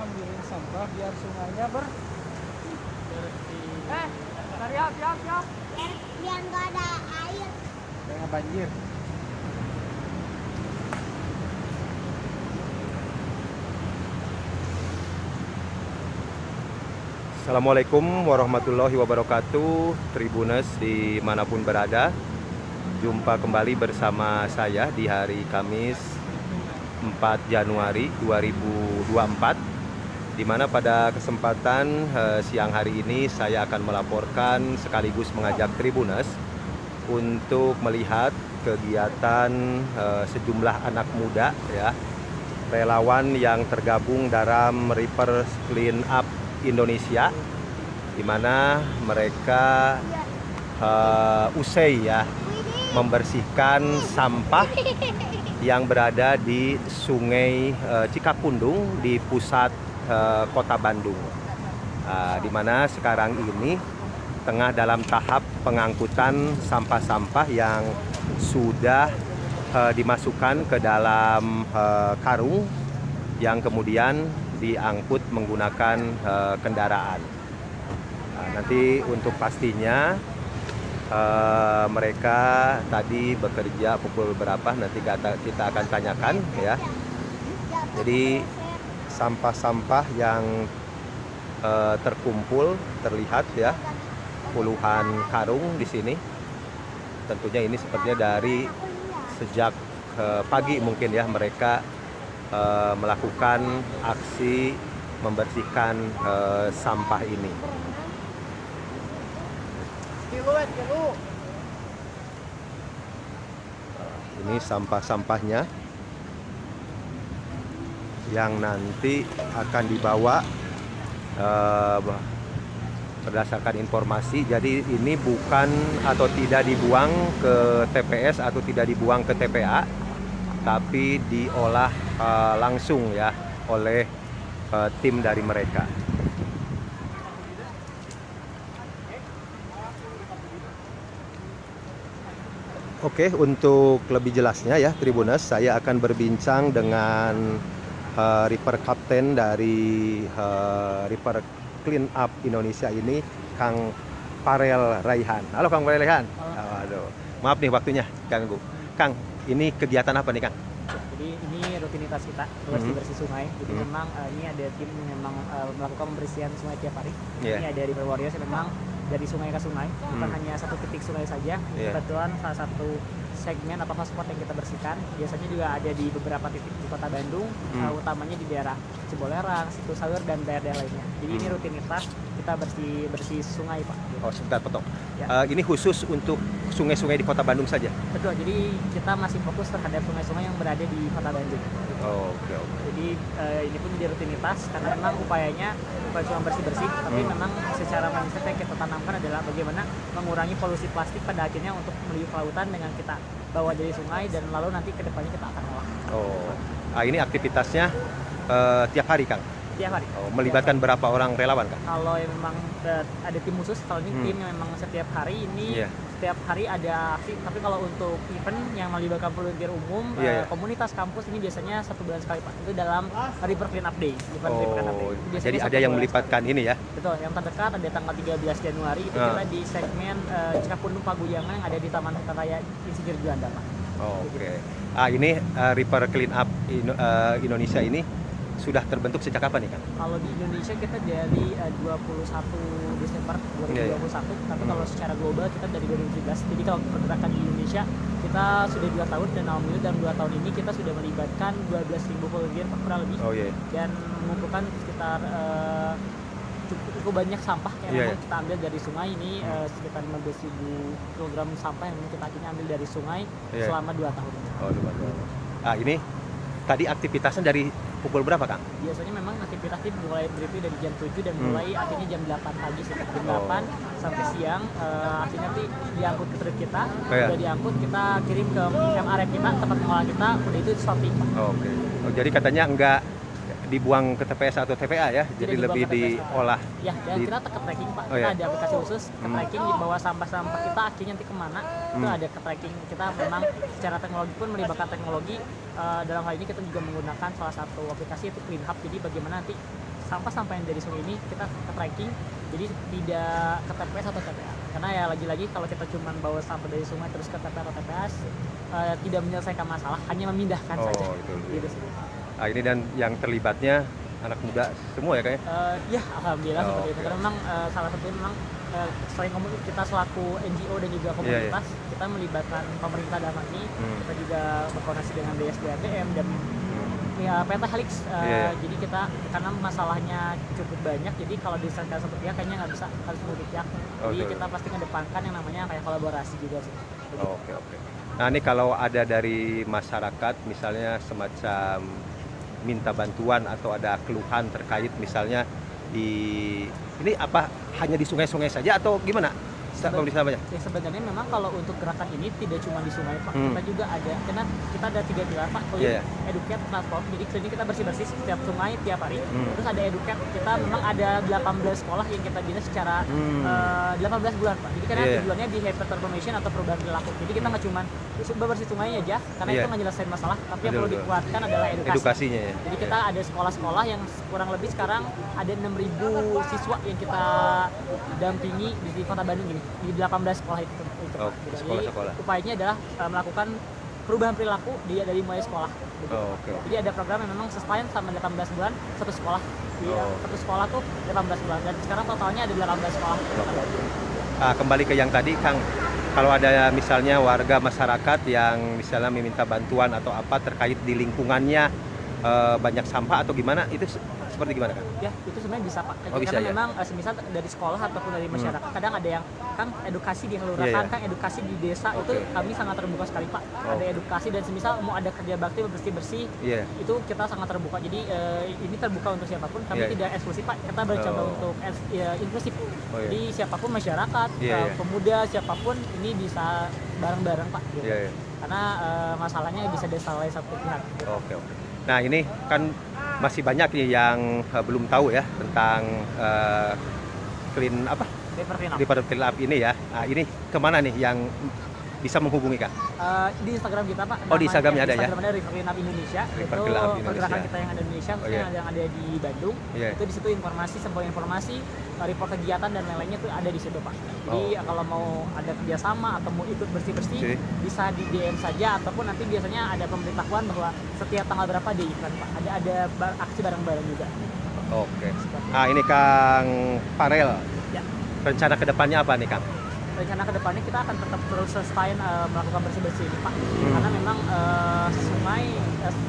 ambilin sampah biar sungainya bersih. Siap, siap, siap. Biar nggak ada air. Biar nggak banjir. Assalamualaikum warahmatullahi wabarakatuh, Tribuners dimanapun berada. Jumpa kembali bersama saya di hari Kamis 4 Januari 2024, di mana pada kesempatan siang hari ini saya akan melaporkan sekaligus mengajak Tribuners untuk melihat kegiatan sejumlah anak muda ya, relawan yang tergabung dalam Reapers Clean Up Indonesia, di mana mereka usai ya membersihkan sampah yang berada di Sungai Cikapundung di pusat Kota Bandung, di mana sekarang ini tengah dalam tahap pengangkutan sampah-sampah yang sudah dimasukkan ke dalam karung yang kemudian diangkut menggunakan kendaraan. Nanti untuk pastinya mereka tadi bekerja pukul berapa nanti kita akan tanyakan ya. Jadi sampah-sampah yang terkumpul terlihat ya, puluhan karung di sini. Tentunya ini sepertinya dari sejak pagi mungkin ya mereka melakukan aksi membersihkan sampah ini. Ini sampah-sampahnya yang nanti akan dibawa berdasarkan informasi. Jadi ini bukan atau tidak dibuang ke TPS atau tidak dibuang ke TPA, tapi diolah langsung ya oleh tim dari mereka. Oke, untuk lebih jelasnya ya Tribuners, saya akan berbincang dengan Reaper Kapten dari Reaper Clean Up Indonesia ini, Kang Farel Raihan. Halo Kang Farel Raihan. Aduh, maaf nih waktunya ganggu. Kang, ini kegiatan apa nih Kang? Jadi ini rutinitas kita bersih sungai. Jadi memang ini ada tim yang memang melakukan pembersihan sungai tiap hari. Ini ada River Warriors yang memang dari sungai ke sungai, bukan hanya satu titik sungai saja. Kebetulan salah satu segmen atau hotspot yang kita bersihkan biasanya juga ada di beberapa titik di Kota Bandung, utamanya di daerah Cibolerang, Situ Sawer dan daerah lainnya. Jadi ini rutinitas kita bersih sungai Pak. Oh sebentar potong. Ya. Ini khusus untuk sungai-sungai di Kota Bandung saja? Betul, jadi kita masih fokus terhadap sungai-sungai yang berada di Kota Bandung. Oh, oke. Jadi ini pun menjadi rutinitas karena memang upayanya bukan cuma bersih-bersih, tapi memang secara mindset yang kita tanamkan adalah bagaimana mengurangi polusi plastik pada akhirnya untuk menuju ke lautan dengan kita bawa dari sungai dan lalu nanti ke depannya kita akan olah. Oh, ini aktivitasnya tiap hari Kang? Tiap hari. Oh, melibatkan berapa orang relawan Kang? Kalau yang memang ada tim khusus, kalau ini tim yang memang setiap hari ini setiap hari ada aksi. Tapi kalau untuk event yang melibatkan volunteer umum, komunitas kampus ini biasanya 1 bulan sekali Pak. Itu dalam River Clean Up Day. Jadi ada yang melibatkan ini ya? Betul, yang terdekat ada tanggal 13 Januari itu kita di segmen Cikapundung Paguyangan yang ada di Taman Hutan Raya Insinyur Juanda Pak. Oh, oke. Ini River Clean Up Indonesia ini sudah terbentuk sejak kapan nih Kang? Kalau di Indonesia kita dari 21 Desember 2021, tapi kalau secara global kita dari 2017. Jadi kalau pergerakan di Indonesia kita sudah 2 tahun dan alhamdulillah dalam 2 tahun ini kita sudah melibatkan 12.000 volunteer kurang lebih, dan mengumpulkan sekitar cukup banyak sampah yang memang kita ambil dari sungai ini, sekitar 15.000 kg sampah yang kita akhirnya ambil dari sungai selama 2 tahun. Oh, 2 tahun. Ini tadi aktivitasnya dari pukul berapa Kang? Biasanya memang aktivitasnya mulai berdiri dari jam 7 dan mulai akhirnya jam 8 pagi sekitar jam 8 sampai siang. Akhirnya nanti diangkut ke truk kita, udah diangkut kita kirim ke MRF kita, tempat pengolahan kita, udah itu sorting Pak. Oke. Oh, jadi katanya enggak dibuang ke TPS atau TPA ya, jadi lebih diolah. Ya, dan kita ke tracking Pak. Kita ada aplikasi khusus ke tracking di bawah sampah-sampah kita akhirnya nanti kemana. Itu ada ke tracking. Kita memang secara teknologi pun melibatkan teknologi. Dalam hal ini kita juga menggunakan salah satu aplikasi yaitu Clean Hub. Jadi bagaimana nanti sampah-sampah yang dari sungai ini kita ke tracking, jadi tidak ke TPS atau TPA. Karena ya lagi-lagi kalau kita cuma bawa sampah dari sungai terus ke TPA atau TPS tidak menyelesaikan masalah, hanya memindahkan saja. Gitu sih. Nah, ini dan yang terlibatnya anak muda semua ya kayaknya? Ya alhamdulillah seperti itu. Oke. Karena memang salah satunya memang selain kita selaku NGO dan juga komunitas, kita melibatkan pemerintah dalam hal ini. Kita juga berkoordinasi dengan DSDATM dan ya Pentahelix. Jadi kita karena masalahnya cukup banyak, jadi kalau diselesaikan satu pihak kayaknya nggak bisa, harus multi pihak. Jadi kita pasti mengedepankan yang namanya kayak kolaborasi juga sih. Oke. Nah ini kalau ada dari masyarakat misalnya semacam minta bantuan atau ada keluhan terkait misalnya ini apa hanya di sungai-sungai saja atau gimana? Ya sebenarnya memang kalau untuk gerakan ini tidak cuma di sungai Pak, kita juga ada, karena kita ada 3 pilar Pak, clean, educate, transform. Jadi clean kita bersih-bersih setiap sungai tiap hari. Terus ada educate, kita memang ada 18 sekolah yang kita bina secara 18 bulan Pak. Jadi karena tujuannya di behavior transformation atau perubahan perilaku. Jadi kita nggak cuma bersih sungainya aja, karena itu nggak nyelesain masalah, tapi yang perlu dikuatkan adalah edukasinya ya. Jadi kita ada sekolah-sekolah yang kurang lebih sekarang ada 6.000 siswa yang kita dampingi di Kota Bandung ini, di 18 sekolah itu. Jadi upayanya adalah melakukan perubahan perilaku dari mulai sekolah. Jadi ada program yang memang sustain selama 18 bulan satu sekolah. Satu sekolah tuh 18 bulan dan sekarang totalnya ada 18 sekolah. Kembali ke yang tadi Kang, kalau ada misalnya warga masyarakat yang misalnya meminta bantuan atau apa terkait di lingkungannya banyak sampah atau gimana, itu seperti gimana Kang? Ya itu sebenarnya bisa Pak. Bisa, karena memang semisal dari sekolah ataupun dari masyarakat kadang ada yang Kang edukasi di kelurahan, Kang edukasi di desa, itu kami sangat terbuka sekali Pak. Ada edukasi dan semisal mau ada kerja bakti bersih-bersih, itu kita sangat terbuka. Jadi ini terbuka untuk siapapun, kami tidak eksklusif Pak. Kita mencoba untuk inklusif. Jadi siapapun masyarakat, pemuda, siapapun ini bisa bareng-bareng Pak. Karena masalahnya bisa diselesaikan satu pihak. Oke. Nah ini kan masih banyak nih yang belum tahu ya tentang River Clean Up ini ya. Nah, ini kemana nih yang bisa menghubungi Kak? Di Instagram kita Pak. Di Instagramnya ada ya? Instagram ada River Clean Up Indonesia. River itu Clean Up Indonesia. pergerakan kita yang ada di Indonesia, yang ada di Bandung. Itu di situ informasi, semua informasi, report kegiatan dan lain-lainnya itu ada di situ Pak. Jadi kalau mau ada kerjasama atau mau ikut bersih-bersih bisa di DM saja, ataupun nanti biasanya ada pemberitahuan bahwa setiap tanggal berapa di event Pak. Ada aksi bareng-bareng juga. Oke. Nah ini Kang Farel. Ya. Rencana kedepannya apa nih Kang? Rencana kedepannya kita akan tetap terus sustain melakukan bersih-bersih ini Pak. Karena memang sungai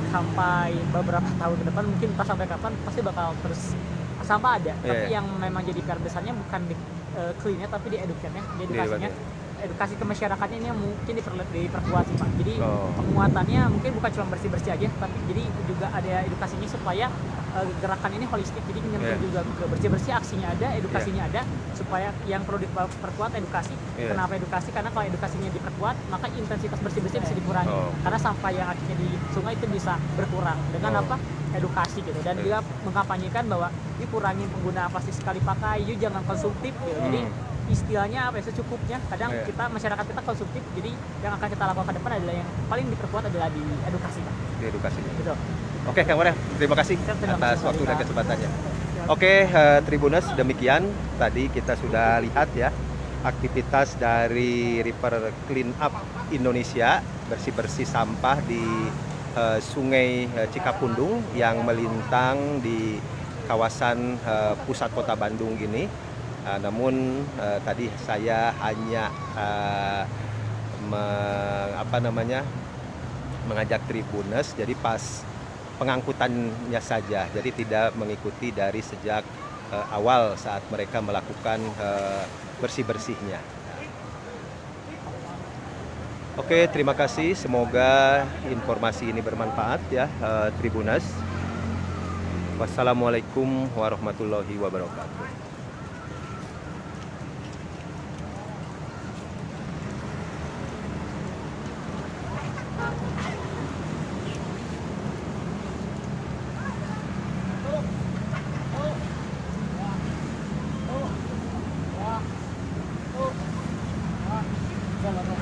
sampai beberapa tahun ke depan, mungkin entah sampai kapan, pasti bakal terus sampah ada. Tapi yang memang jadi PR besarnya bukan di clean-nya tapi di educate-nya, di edukasinya. Edukasi ke masyarakatnya ini yang mungkin diperkuat sih Pak. Jadi penguatannya mungkin bukan cuma bersih-bersih aja, tapi jadi juga ada edukasinya supaya gerakan ini holistik. Jadi menyentuh juga ke bersih-bersih, aksinya ada, edukasinya ada, supaya yang perlu diperkuat edukasi. Kenapa edukasi? Karena kalau edukasinya diperkuat, maka intensitas bersih-bersih bisa dikurangi. Karena sampah yang akhirnya di sungai itu bisa berkurang dengan apa? Edukasi gitu. Dan juga mengkampanyekan bahwa dikurangi penggunaan plastik sekali pakai, jangan konsumtif gitu. Jadi istilahnya apa ya, secukupnya. Kadang kita masyarakat kita konsumtif, jadi yang akan kita lakukan ke depan adalah yang paling diperkuat adalah di edukasi Pak. Di edukasinya. Betul. Oke Kang Farel, terima kasih atas waktu dan kesempatannya. Oke, Tribuners, demikian tadi kita sudah lihat ya aktivitas dari River Clean Up Indonesia, bersih-bersih sampah di Sungai Cikapundung yang melintang di kawasan pusat kota Bandung ini. Namun tadi saya hanya mengajak Tribuners jadi pas pengangkutannya saja, jadi tidak mengikuti dari sejak awal saat mereka melakukan bersih-bersihnya. Oke, terima kasih. Semoga informasi ini bermanfaat ya, Tribuners. Wassalamualaikum warahmatullahi wabarakatuh. Selamat